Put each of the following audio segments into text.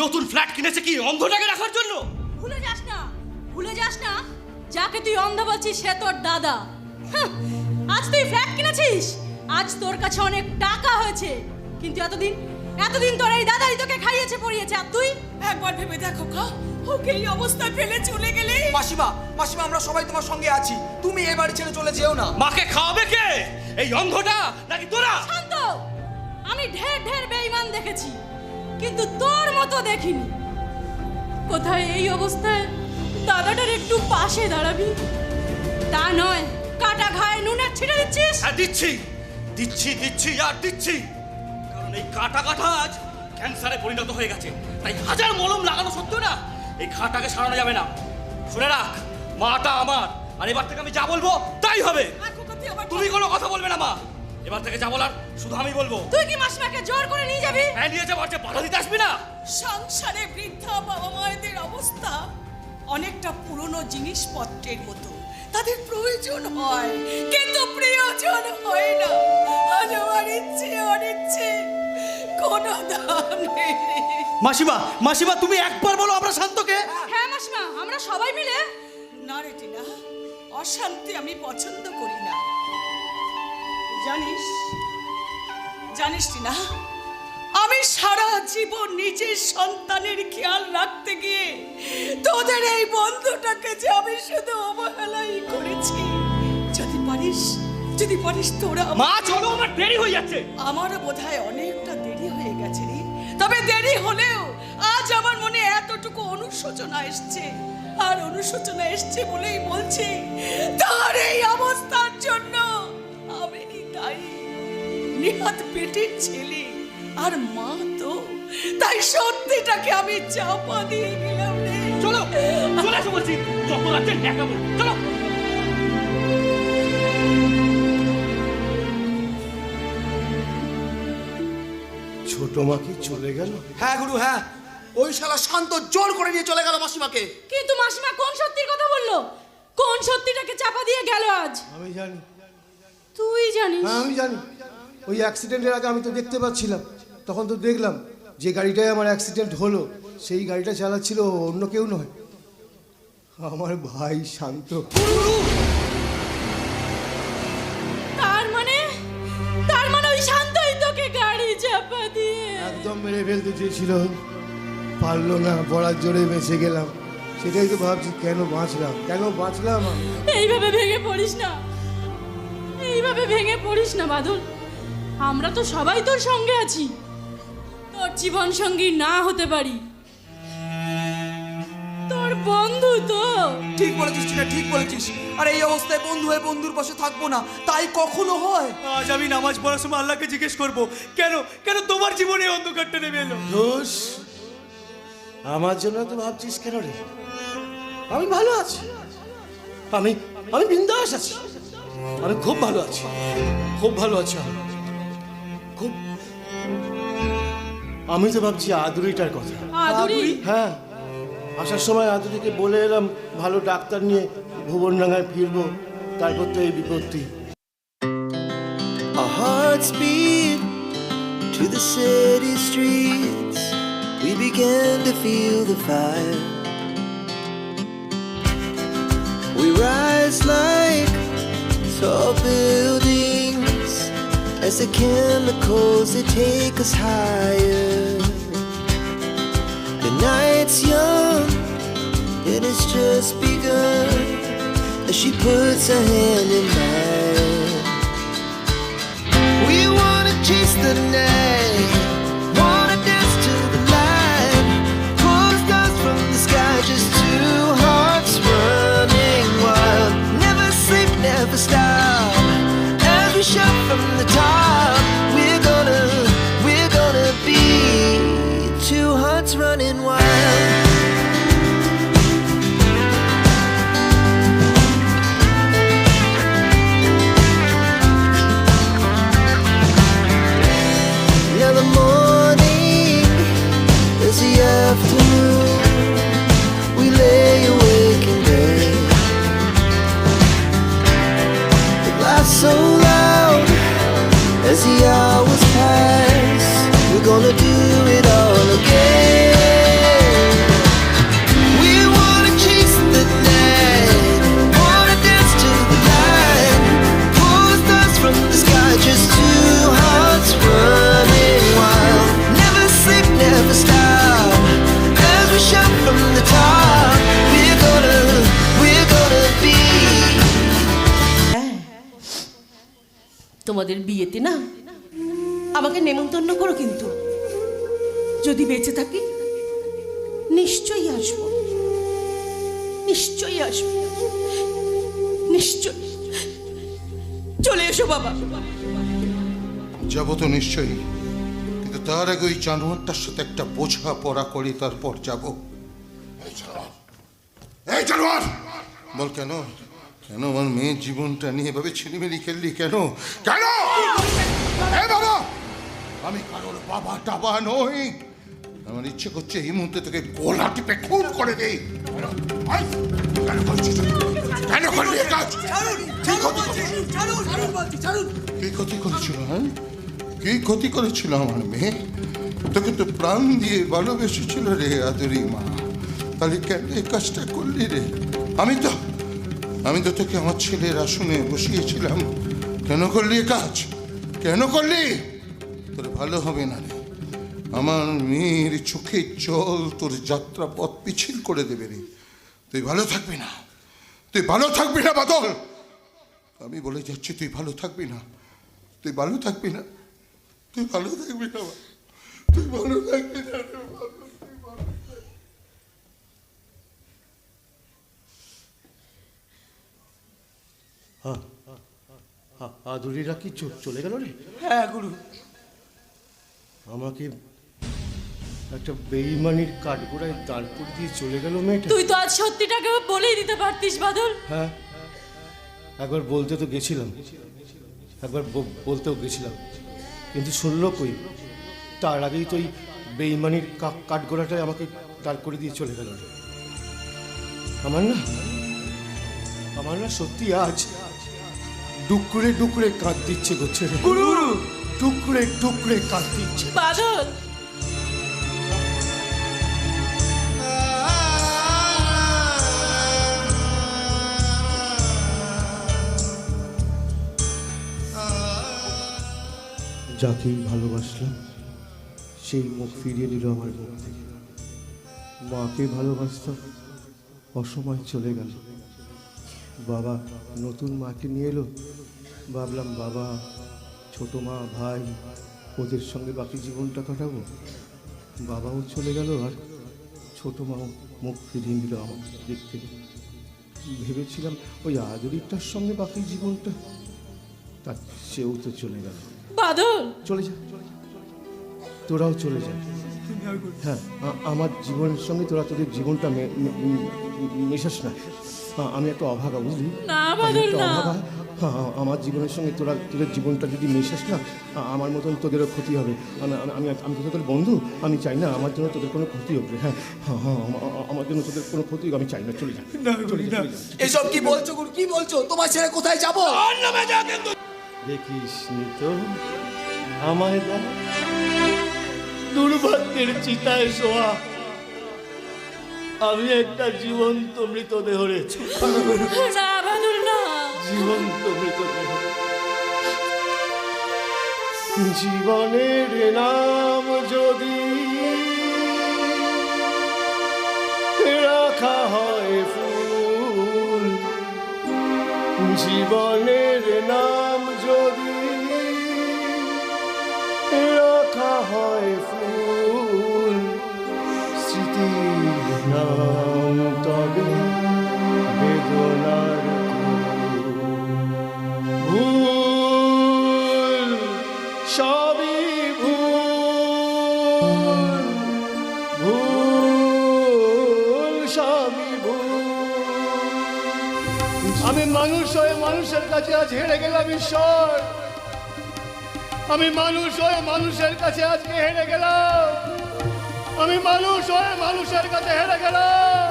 নতুন ফ্ল্যাট কিনেছে কি অন্ধটাকে রাখার জন্য? ভুলে যাস না যাকে তুই অন্ধ বলছিস সে তোর দাদা। আজ তুই ফ্ল্যাট কিনেছিস, আজ তোর কাছে অনেক টাকা হয়েছে, কিন্তু এতদিন তোর এই দাদাই তোকে খাইয়েছে পড়িয়েছে, আর তুই একবার ভেবে দেখো খা, ওকে এই অবস্থায় ফেলে চলে গেলে। মাসিমা আমরা সবাই তোমার সঙ্গে আছি, তুমি এই বাড়ি ছেড়ে চলে যেও না। মাকে খাওয়াবে কে, এই অন্ধটা নাকি তোরা? শান্ত। আমি ঢের বেঈমান দেখেছি, কিন্তু তোর মতো দেখিনি। কোথায় এই অবস্থায় দাদাটার একটু পাশে দাঁড়াবি, তা নয় কাটা ঘায়ে নুনের ছিটে দিচ্ছিস। হ্যাঁ দিচ্ছি আর দিচ্ছি, কারণ এই কাটা আজ ক্যান্সারে পরিণত হয়ে গেছে। তাই হাজার মলম লাগানো সত্ত্বেও না এই ঘাটাকে সারানো যাবে না। শুনে রাখ, মাটা আমার, আর এবার থেকে আমি যা বলবো তাই হবে। তুমি কোনো কথা বলবে না মা, এবার থেকে যা বলার শুধু আমি বলবো। তুই কি মাসিমাকে জোর করে নিয়ে যাবি? হ্যাঁ নিয়ে যাবো, আর বাধা দিতে আসবি না। সংসারে বৃদ্ধা বাবা মায়েদের অবস্থা অনেকটা পুরনো জিনিসপত্রের মতো, তাদের প্রয়োজন হয় কিন্তু প্রিয়জন হয় না। আজ আমার ইচ্ছে কোনো দাম নেই। মাসিমা তুমি একবার বলো আমরা শান্তকে। হ্যাঁ মাসিমা, আমরা সবাই মিলে। না রে টিনা, অশান্তি আমি পছন্দ করি না। জানিস টিনা, আমি সারা জীবন নিজের সন্তানের খেয়াল রাখতে গিয়ে তোদের এই বন্ধুটাকে যে আমি শুধু অবহেলাই করেছি। যদি পারিস তোরা। মা চলো, আমার দেরি হয়ে যাচ্ছে। আমারও বোধহয় অনেকটা দেরি হয়ে গেছে রে, তবে দেরি হলেও আজ আমার মনে এতটুকু অনুশোচনা এসছে বলেই বলছি, তার এই অবস্থার জন্য আমি দায়ী। নিহাত পেটের ছেলে আর মা তো, তাই সত্যিটাকে আমি চাপা দিয়ে গেলাম রে। চলো চলে আসো বলছি, যত রাজ্যের দেখাবো। চলো। ছোট মা কি চলে গেল? হ্যাঁ গুরু, হ্যাঁ, ওই শালা শান্ত জোর করে নিয়ে চলে গেল মাসিমাকে। কিন্তু মাসিমা কোন সত্যির কথা বললো? কোন সত্যিটাকে চাপা দিয়ে গেল আজ? আমি জানি। তুই জানিস? হ্যাঁ আমি জানি। ওই অ্যাক্সিডেন্টের আগে আমি তো দেখতে পাচ্ছিলাম, তখন তো দেখলাম যে গাড়িটায় আমার অ্যাক্সিডেন্ট হলো সেই গাড়িটা চালাচ্ছিল অন্য কেউ নয়, আমার ভাই শান্ত। তার মানে ওই শান্তই তোকে গাড়ি চাপা দিয়ে একদম মেরে ফেলতে চেয়েছিল, পারলো না, বড়ার জোরে বেঁচে গেলাম। সেটাই তো ভাবছি, কেন বাঁচলাম আমি। এইভাবে ভেঙে পড়িস না বাদল। আমরা তো সবাই তোর সঙ্গে আছি, তোর জীবন সঙ্গী না হতে পারি, তোর বন্ধু তো। ঠিক বলেছিস টিনা, ঠিক বলেছিস। আর এই অবস্থায় বন্ধু হয়ে বন্ধুর পাশে থাকবো না, তাই কখনো হয়? আজ আমি নামাজ পড়ার সময় আল্লাহকে জিজ্ঞেস করবো, কেন তোমার জীবনে অন্ধকারটা নেমে এলো? দোষ আমার জন্য তো ভাবছিস কেন রে? আমি ভালো আছি, আমি বিন্দাস আছি, আমি খুব ভালো আছি আমি তো ভাবছি আদুরিটার কথা। আদুরি? হ্যাঁ, আসার সময় আদুরিকে বলে এলাম ভালো ডাক্তার নিয়ে ভুবনডাঙ্গায় ফিরবো, তারপর তো এই বিপত্তি। Our hearts beat to the city streets. We began to feel the fire. We rise like tall buildings as the chemicals they take us higher. The night's young and it's just begun as she puts her hand in mine. We wanna chase the night, wanna dance to the light, pull the stars from the sky, just two hearts running wild. Never sleep, never stop, as we shout from the top. We're gonna be two hearts running wild. Now the morning is the afternoon. We lay awake in bed. The laughs so loud as the hours pass. We're gonna do it all again. তোমাদের বিয়েতে না আমাকে নেমন্তন্ন করো, কিন্তু যদি বেঁচে থাকি নিশ্চয়ই আসবো, নিশ্চয়ই আসবো, নিশ্চয়ই। চলে এসো বাবা। যাবো তো নিশ্চয়ই, কিন্তু তার আগে ওই জানোয়ারটার সাথে একটা বোঝা পড়া করি, তারপর যাব। এই জানোয়ার, বল কেন কেন আমার মেয়ের জীবনটা নিয়ে এভাবে ছিনিমিনি খেললি কেন? কেন? এই বাবা, আমি কারোর বাবা টাবা নই। আমার ইচ্ছে করছে এই মুহূর্তে তোকে গলা টিপে খুন করে দেই। কেন করছিস? কেন করলি এই কাজ? কি ক্ষতি করেছিল? হ্যাঁ, কি ক্ষতি করেছিল আমার মেয়ে? তোকে তো প্রাণ দিয়ে ভালোবেসেছিল রে আদরি মা, তাহলে কেন এই কাজটা করলি রে? আমি তো তোকে আমার ছেলের আসনে বসিয়েছিলাম। কেন করলি এ কাজ? কেন করলি? তোর ভালো হবে না রে। আমার মেয়ের চোখে জল তোর যাত্রা পথ পিছিল করে দেবে রে। তুই ভালো থাকবি না, তুই ভালো থাকবি না বাদল। আমি বলে যাচ্ছি, তুই ভালো থাকবি না, তুই ভালো থাকবি না, তুই ভালো থাকবি না, তুই ভালো থাকবি না। আদুরিরা কি চলে গেল রে? হ্যাঁ গুরু। আমাকে একটা বেইমানির কাঠগোড়ায় দাঁড় করে দিয়ে চলে গেল মেয়েটা। তুই তো আজ সত্যিটাকে বলেই দিতে পারতিস বাদল। হ্যাঁ, একবার বলতে তো গেছিলাম, একবার বলতেও গেছিলাম, কিন্তু শুনলো কই? তার আগেই তো ওই বেইমানির কাঠগোড়াটায় আমাকে দাঁড় করে দিয়ে চলে গেল। আমার না সত্যি আজ ডুকরে ডুকরে কাঁদ দিচ্ছে গোচ্ছে রে গুরু, টুকরে টুকরে কাঁদ দিচ্ছে বাদল। যাকেই ভালোবাসলাম সেই মুখ ফিরিয়ে নিল আমার মুখ থেকে। মাকে ভালোবাসতাম, অসময় চলে গেল। বাবা নতুন মাকে নিয়ে এলো, ভাবলাম বাবা, ছোট মা, ভাই, ওদের সঙ্গে বাকি জীবনটা কাটাবো। বাবাও চলে গেল, আর ছোট মাও মুখ ফিরিয়ে নিল আমার দিক থেকে। ভেবেছিলাম ওই আদরিটার সঙ্গে বাকি জীবনটা, তা সেও তো চলে গেল। বাদল, চলে যা, তোরাও চলে যা। হ্যাঁ, আমার জীবনের সঙ্গে তোদের জীবনটা মেশাস না। আমি একটা অভাগা, বুঝলি? না বাদল, না। আমার জীবনের সঙ্গে তোদের জীবনটা যদি মেশাস না, আমার মতন তোদেরও ক্ষতি হবে। আমি তোদের বন্ধু, আমি চাই না আমার জন্য তোদের কোনো ক্ষতি হবে। হ্যাঁ হ্যাঁ, আমার জন্য তোদের কোনো ক্ষতি হবে আমি চাই না। চলে যা, চলে যা। এসব কি বলছো গুরু? কি বলছো? তোমার ছেড়ে কোথায় যাবো? দেখিস নি তো আমায় দুর্ভাগ্যের চিতায় শোয়া আমি একটা জীবন্ত মৃতদেহ রে। না বাদল, না। জীবন্ত মৃতদেহ। জীবনের নাম যদি রাখা হয় ফুল, জীবনের নাম যদি রাখা হয় ফুল, স্মৃতির নাম তবে বেদনার ভুল। সবই ভুল, ভুল, সবই ভুল। আমি মানুষ হয়ে মানুষের কাছে আজ হেরে গেলাম ঈশ্বর। আমি মানুষ হয়ে মানুষের কাছে আজকে হেরে গেলাম। আমি মানুষ হয়ে মানুষের কাছে হেরে গেলাম।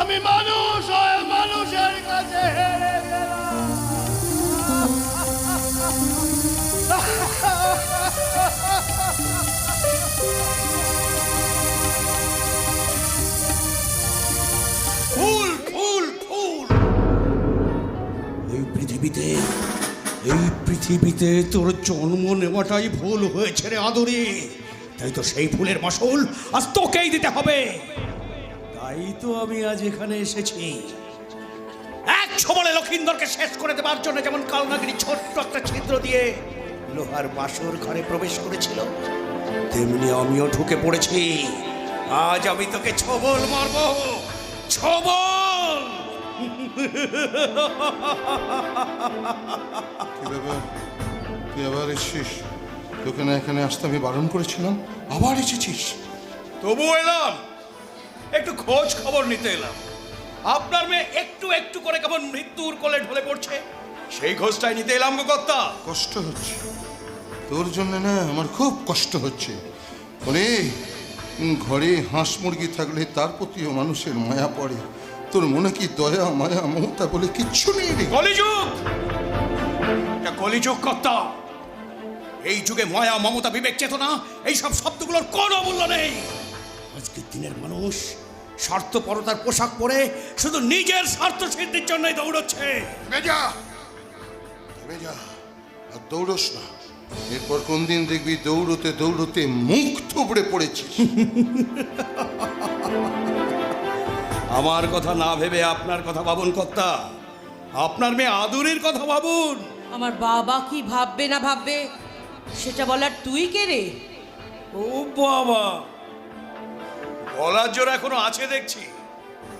আমি মানুষ হয়ে মানুষের কাছে হেরে গেলাম। ফুল ফুল ফুল। এই পৃথিবীতে তোর জন্ম নেওয়াটাই ভুল হয়েছে রে আদরি। তাই তো সেই ভুলের মাসুল আজ তোকেই দিতে হবে। তাই তো আমি আজ এখানে এসেছি। 100 সবলে লক্ষিন্দরকে শেষ করে দেবার জন্য যেমন কালনাগিনী ছোট্ট একটা ছিদ্র দিয়ে লোহার বাসর ঘরে প্রবেশ করেছিল, তেমনি আমিও ঢুকে পড়েছি। আজ আমি তোকে ছবল মারবো, ছবল। কি ব্যাপার, তুই আবার এসেছিস? তোকে না এখানে আসতে আমি বারণ করেছিলাম, আবার এসেছিস? তবু এলাম, একটু খোঁজ খবর নিতে এলাম। আপনার মেয়ে একটু একটু করে কেমন মৃত্যুর কোলে ঢলে পড়ছে, সেই খোঁজটাই নিতে এলাম গো কর্তা। কষ্ট হচ্ছে তোর জন্য না, আমার খুব কষ্ট হচ্ছে। ওরে, ঘরে হাঁস মুরগি থাকলে তার প্রতিও মানুষের মায়া পড়ে, তোর মনে কি দয়া মায়া মমতা বলে কিচ্ছু নেই রে? কলিযুগ, এটা কলিযুগ কর্তা। এই যুগে মায়া মমতা বিবেক চেতনা এইসব শব্দগুলোর কোনো মূল্য নেই। আজকের দিনের মানুষ স্বার্থপরতার পোশাক পরে শুধু নিজের স্বার্থ সিদ্ধির জন্যই দৌড়চ্ছে। বেজা বেজা, আর দৌড়স না। এরপর কোন দিন দেখবি দৌড়তে দৌড়তে মুখ থুবড়ে পড়েছিস। আমার কথা না ভেবে আপনার কথা ভাবুন কর্তা, আপনার মেয়ে আদুরির কথা ভাবুন। আমার বাবা কি ভাববে না ভাববে সেটা বলার তুই কে রে? ও বাবা, গলার জোর এখনো আছে দেখছি।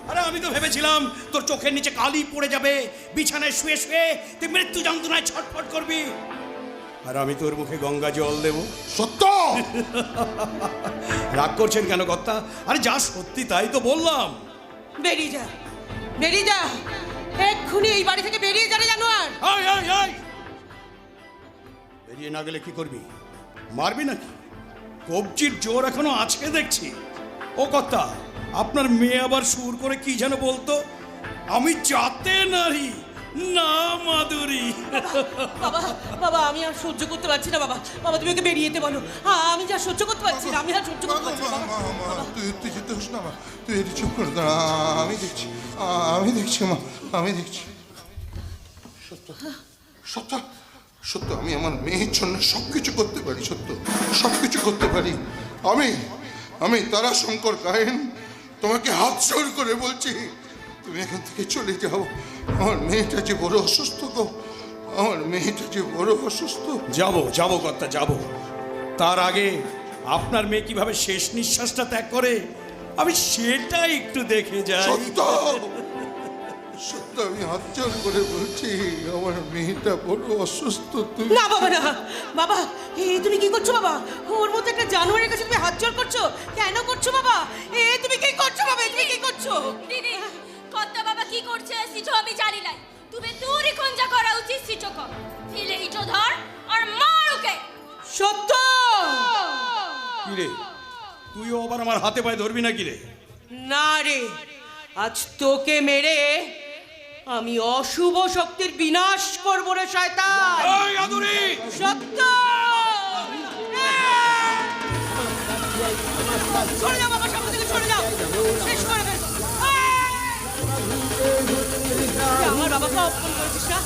আরে আমি তো ভেবেছিলাম তোর চোখের নিচে কালি পড়ে যাবে, বিছানায় শুয়ে শুয়ে তুই মৃত্যু যন্ত্রণায় ছটফট করবি, আর আমি তোর মুখে গঙ্গা জল দেব। সত্য। রাগ করছেন কেন কর্তা? আরে যা সত্যি তাই তো বললাম। বেরিয়ে যা, বেরিয়ে যা, এক্ষুনি এই বাড়ি থেকে বেরিয়ে যা রে জানোয়ার। আয় আয় আয়, বেরিয়ে না গেলে কি করবি? মারবি নাকি? কবজির জোর এখনো আছে দেখছি। ও কর্তা, আপনার মেয়ে আবার সুর করে কি যেন বলতো, আমি যাতে নারী না মাধুরী। বাবা বাবা, আমি আর সহ্য করতে পারছি না বাবা। বাবা তুমি ওকে বেরিয়ে যেতে বলো। আমি যা সহ্য করতে পারছি না, আমি আর সহ্য করতে পারছি না বাবা। তুই যেতে হোস না মা, তুই এটি চুপ করে দাঁড়া, আমি দেখছি, আমি দেখছি মা, আমি দেখছি। সত্য সত্য সত্য, আমি আমার মেয়ের জন্য সবকিছু করতে পারি, সত্য সবকিছু করতে পারি। আমি তারাশঙ্কর গায়েন তোমাকে হাত জোড় করে বলছি, তুমি এখান থেকে চলে যাও। আমার মেয়েটা যে বড় অসুস্থ গো, আমার মেয়েটা যে বড় অসুস্থ। যাবো কর্তা, যাবো। তার আগে আপনার মেয়ে কিভাবে শেষ নিঃশ্বাসটা ত্যাগ করে আমি সেটা একটু দেখে যাই। সত্য সত্য, আমি হাত জোড় করে বলছি, আমার মেয়েটা বড় অসুস্থ। তুমি না বাবা না, বাবা তুমি কি করছো বাবা? ওর মতো একটা জানোয়ারের কাছে তুমি হাত জোড় করছো কেন করছো বাবা? তুমি কি করছো বাবা? তুমি কি করছো? দিদি কর্তা বাবা কি করছে সিটো আমি জানি নাই। তুমি দূরই খঞ্জা করা উচিত সিটো কর, ফিলে ইটো ধর আর মার ওকে। সত্য। কি রে, তুইও আবার আমার হাতে পায়ে ধরবি নাকি রে? না রে, আজ তোকে মেরে আমি অশুভ শক্তির বিনাশ করবো রে শয়তান। এই আদুরি, সত্য। সরে যাও বাবা, সামনে থেকে সরে যাও, শেষ করে ফেলবো। আমার বাবাকে অপমান করেছিস না,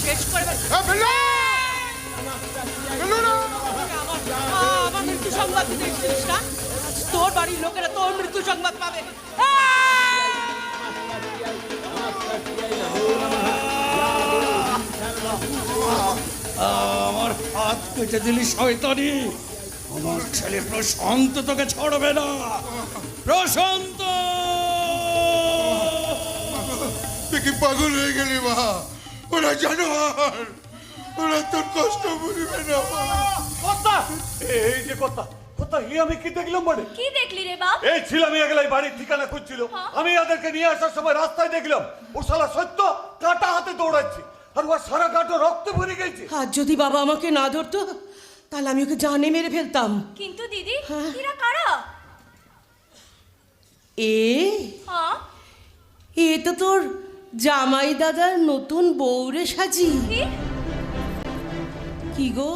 শেষ করে ফেলবো। আমার মৃত্যু সংবাদ দিতে এসেছিস না? আজ তোর বাড়ির লোকেরা তোর মৃত্যু সংবাদ পাবে। আমার হাত কেটে দিলি শয়তানি। আমার ছেলে প্রশান্ত তোকে ছড়বে না। প্রশান্ত, তুই কি পাগল হয়ে গেলি মা? ওরা জানোয়ার, ওরা তোর কষ্ট বুঝবে না মা। এই যে কথা আমি কি দেখলাম মানে? কি দেখলি রে বাপ? এই ছিলাম এগুলাই বাড়ির ঠিকানা খুঁজছিল, আমি ওদেরকে নিয়ে আসার সময় রাস্তায় দেখলাম ও শালা সত্য কাটা হাতে দৌড়াচ্ছে, আর ওর সারা গাটো রক্তে ভরে গেছে। আজ যদি বাবা আমাকে না ধরতো তাহলে আমি ওকে জানে মেরে ফেলতাম। কিন্তু দিদি এরা কারা? হ্যাঁ, এ তো তোর জামাই দাদার নতুন বউরে সাজি। কি কি গো,